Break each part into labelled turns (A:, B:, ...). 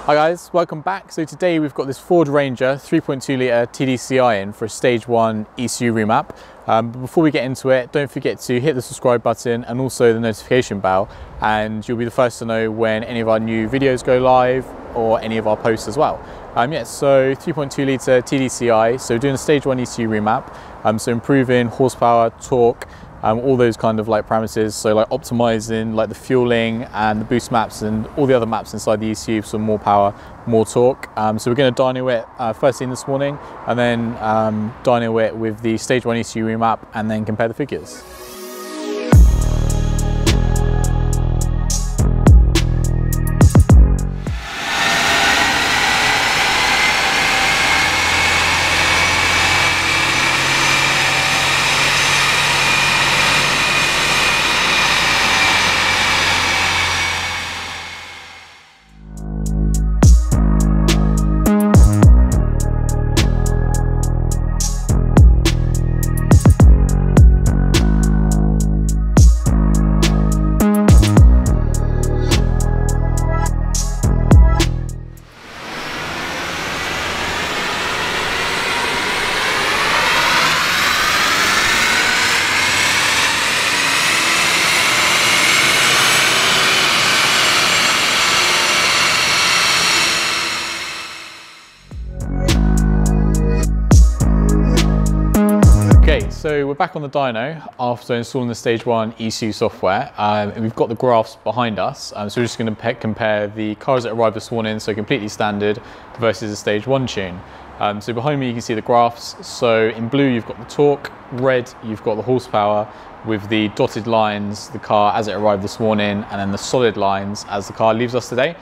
A: Hi guys, welcome back. So today we've got this Ford Ranger 3.2 litre TDCI in for a stage 1 ECU remap. But before we get into it, don't forget to hit the subscribe button and also the notification bell, and you'll be the first to know when any of our new videos go live or any of our posts as well. So 3.2 litre TDCI, so doing a stage 1 ECU remap, so improving horsepower, torque, all those kind of like parameters, so like optimizing like the fueling and the boost maps and all the other maps inside the ECU for some more power, more torque. So we're going to dyno it first thing this morning, and then dyno it with the stage 1 ECU remap and then compare the figures. So we're back on the dyno after installing the stage 1 ECU software, and we've got the graphs behind us. So we're just going to compare the cars that arrived this morning, so completely standard, versus the stage 1 tune. So behind me you can see the graphs. So in blue you've got the torque, red you've got the horsepower, with the dotted lines the car as it arrived this morning, and then the solid lines as the car leaves us today.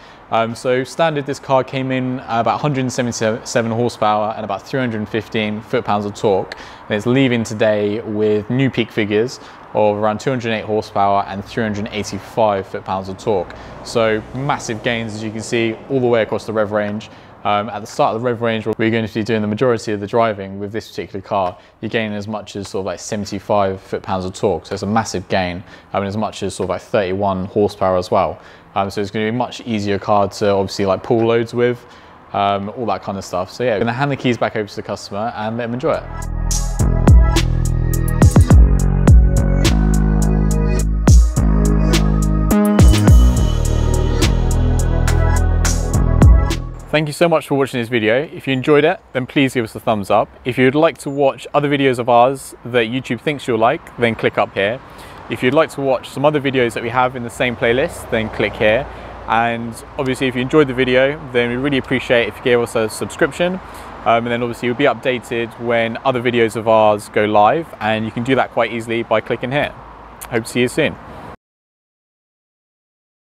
A: So standard, this car came in about 177 horsepower and about 315 foot-pounds of torque, and it's leaving today with new peak figures of around 208 horsepower and 385 foot-pounds of torque. So massive gains, as you can see, all the way across the rev range. At the start of the rev range, we're going to be doing the majority of the driving with this particular car. You're gaining as much as sort of like 75 foot-pounds of torque, so it's a massive gain, and as much as sort of like 31 horsepower as well. So it's going to be a much easier car to obviously like pull loads with, all that kind of stuff. So yeah, I'm going to hand the keys back over to the customer and let him enjoy it. Thank you so much for watching this video. If you enjoyed it, then please give us a thumbs up. If you'd like to watch other videos of ours that YouTube thinks you'll like, then click up here. If you'd like to watch some other videos that we have in the same playlist, then click here. And obviously if you enjoyed the video, then we really appreciate if you gave us a subscription. And then obviously you'll be updated when other videos of ours go live, and you can do that quite easily by clicking here. Hope to see you soon.